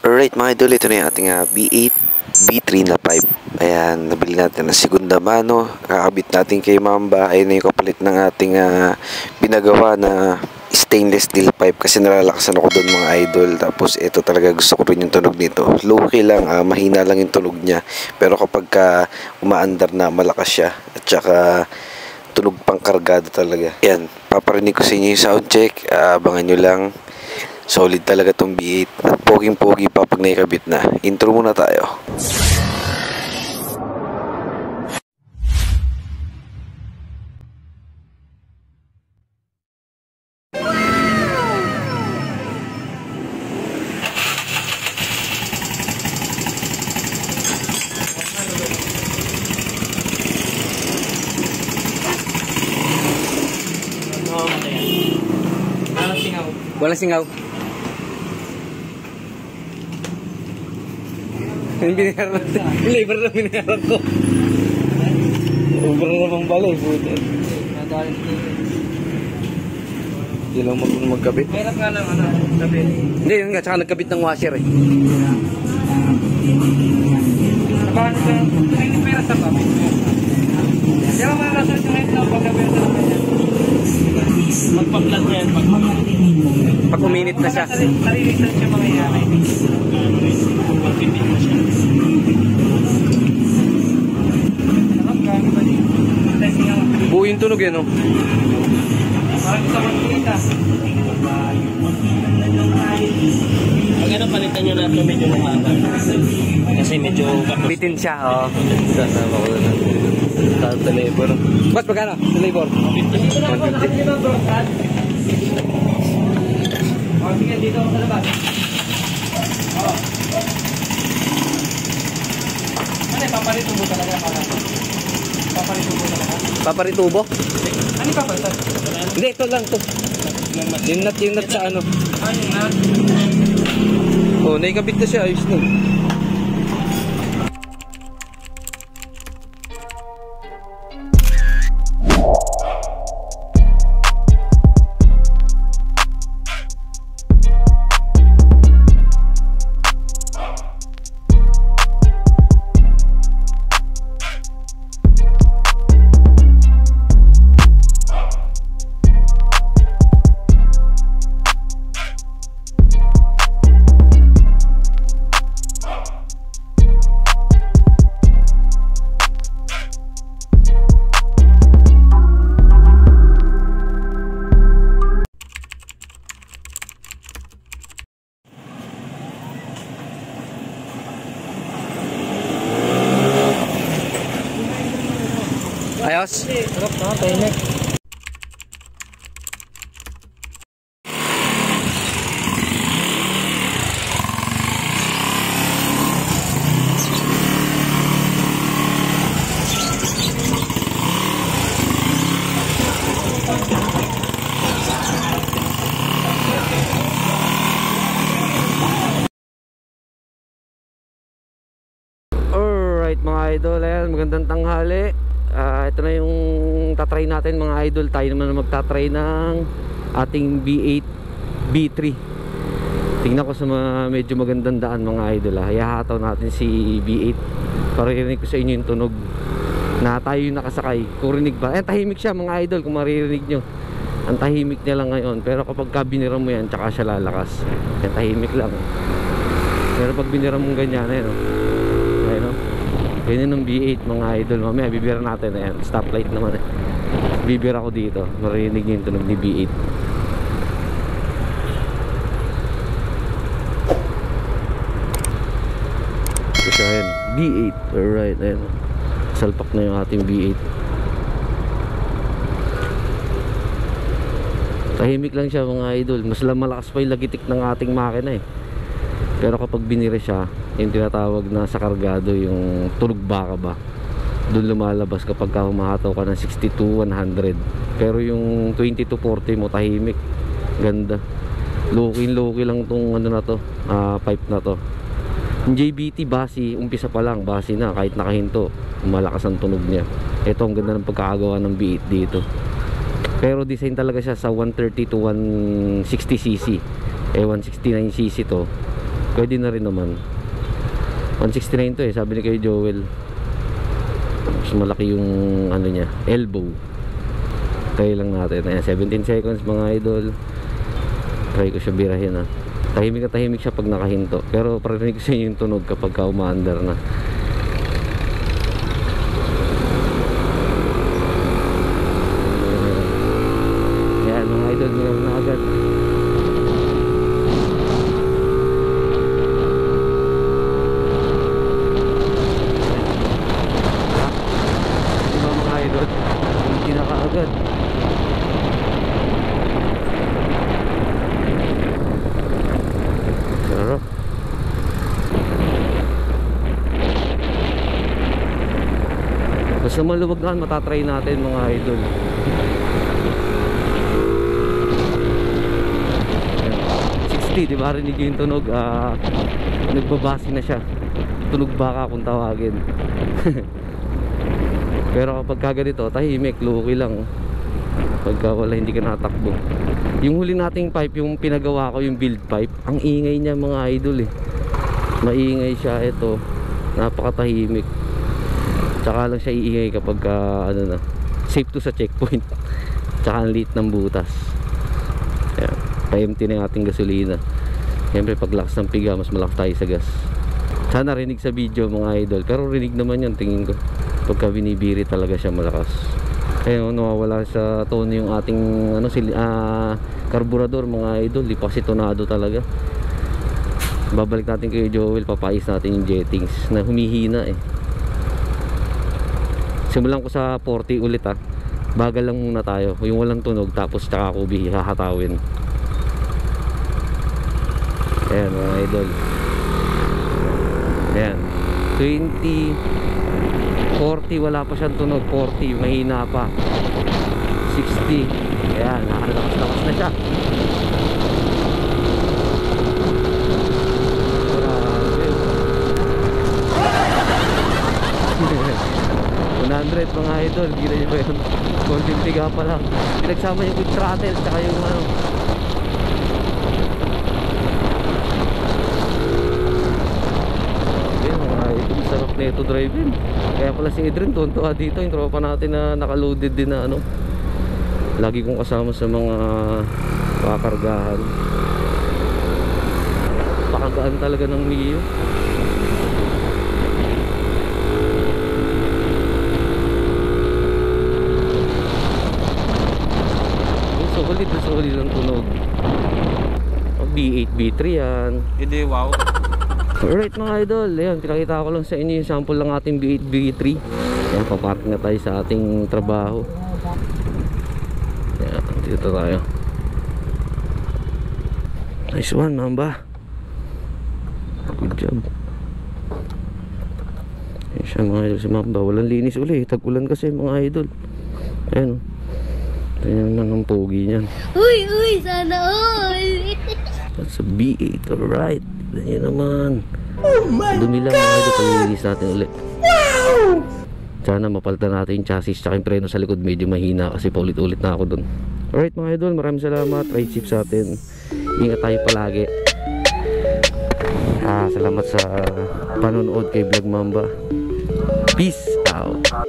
Alright mga idol, ito na yung ating B8, B3 na pipe. Ayan, nabili natin na segunda mano. Kakabit natin kay Mamba. Ayun na yung kapalit ng ating binagawa na stainless steel pipe kasi nalalakasan ako doon mga idol. Tapos ito talaga gusto ko rin yung tunog nito. Low-key lang, mahina lang yung tunog niya. Pero kapag umaandar na, malakas siya. At saka tunog pang kargado talaga. Yan, paparinig ko sa inyo yung sound check. Abangan nyo lang. Solid talaga tong B8 at poging-pogi pa pag naikabit na. Intro muna tayo. Wala singaw. Yung binayaran natin. Yung labor na binayaran ko. Over na namang balay. Buti. Hindi lang magkabit. Meron nga lang kabit. Hindi, yun nga. Tsaka nagkabit ng washer eh. Paano ka? Hindi pera sa kabit. Hindi ako makakasal sa ngayon na pagkabit sa kabit. Magpaplat niya yan. Pag uminit na siya. Narilisan siya mangyayari. Pagpipit mo siya. Buo yung tunog yan, no? Parang isa magkita. Pag ano palitan nyo na ito medyo lumaba. Kasi medyo bitin siya, oh. Sasama ko na. Sa labor. Boss, magkano? Sa labor? 150. Oh, sige, dito ako sa labas. Oh. Ano yung paparitubo talaga? Paparitubo talaga? Paparitubo? Ano yung paparitan? Hindi, ito lang to. Yung nut sa ano. Ah, yung nut. Oh, naikabit na siya. Ayos na. Ayos? Sarap na, tahimik. Alright mga idol, ayan, magandang tanghali. Ito na yung tatry natin mga idol. Tayo naman na magtatry ng ating B8 B3. Tingnan ko sa medyo magandang daan mga idol. Hayahataw natin si B8 para irinig ko sa inyo yung tunog na tayo yung nakasakay. Kurinig ba? Tahimik siya mga idol kung maririnig nyo. Ang tahimik niya lang ngayon. Pero kapag binira mo yan, tsaka siya lalakas. Tahimik lang. Pero pag binira mo ganyan, ayun, ayun, ganyan ng B8 mga idol. Mamaya bibira natin. Ayan, stoplight naman eh. Bibira ko dito. Marinig yung tunog ni B8. Kasi ayan, B8. Alright, ayan. Salpak na yung ating B8. Tahimik lang siya mga idol. Mas malakas pa yung lagitik ng ating makina eh. Pero kapag binira siya, yung tinatawag na sa kargado, yung tunog baka ba, doon lumalabas kapag humahataw ka ng 60-100. Pero yung 20-40 mo tahimik, ganda. Low-key lang tong ano na to, pipe na to. Yung JBT basi, umpisa pa lang basi na, kahit nakahinto malakas ang tunog niya. Ito ang ganda ng pagkakagawa ng B8 dito. Pero design talaga siya sa 130 to 160cc. 169cc to. pwede na rin naman. 169 to eh, sabi ni kay Joel. Mas malaki yung ano niya, elbow. Try lang natin. Ayan, 17 seconds mga idol. Try ko siya birahin ah. Tahimik na tahimik siya pag nakahinto. Pero parinig ko sa inyo yung tunog kapag umaandar na. Ayan mga idol, meron na agad. Diba mga idol? Hindi na kaagad. Sarap. Basta maluwag na, matatry natin mga idol. Ayan. 60, di ba? Rinig yung tunog. Nagbabasi na siya. Tunog baka kung tawagin. Pero kapag ganito, tahimik, luki lang. Pagka wala, hindi ka natakbo. Yung huli nating pipe, yung pinagawa ko, yung build pipe, ang ingay niya mga idol eh. Maingay siya. Ito, napakatahimik. Tsaka lang siya iingay kapag ano na, safe to sa checkpoint. Tsaka ang liit ng butas. Ayan, pa-empty na yung ating gasolina. Siyempre pag lakas ng piga, mas malakas tayo sa gas. Sana rinig sa video mga idol, pero rinig naman yan tingin ko. Pagka binibiri talaga siya malakas. Kaya nawawala sa tono yung ating ano, karburador mga idol. Di pa kasi tonado talaga. Babalik natin kay Joel, papais natin yung jettings na humihina eh. Simulan ko sa 40 ulit ah. Bagal lang muna tayo, yung walang tunog, tapos tsaka ako hahatawin. Ayan mga idol. Ayan 20, 40 wala pa siyang tunog. 40 mahina pa. 60. Ayan, nakalakas-lakas na siya. Grabe. 100 mga idol, gila nyo ba yun? Konting tiga pa lang. Pinagsama yung good throttle tsaka yung ano. Sarap na ito driving. Kaya pala si Adrian tuntua dito, yung tropa natin na nakaloaded din na ano. Lagi kong kasama sa mga kakargahan. Pakagaan talaga ng Mio. Solid ang tunog. B8, B3 yan. Hindi, wow. Alright mga idol, ayan, pinakita ko lang sa inyo yung sample ng ating B8, B3. Ayan, paparking na tayo sa ating trabaho. Ayan, dito tayo. Nice one, Mamba. Good job. Ayan siya mga idol, si Mamba. Walang linis uli, tag-ulan kasi mga idol. Ayan, tingnan naman ang pogi niyan. Uy, sana all. That's a B8, alright. Yan naman. Oh my dumi lang mga idol, palinis natin ulit. Wow! Sana mapalitan natin yung chassis tsaka yung preno sa likod, medyo mahina kasi paulit-ulit na ako dun. Alright mga idol, maraming salamat. Ride safe sa atin. Ingat tayo palagi. Salamat sa panonood kay Vlog Mamba. Peace out.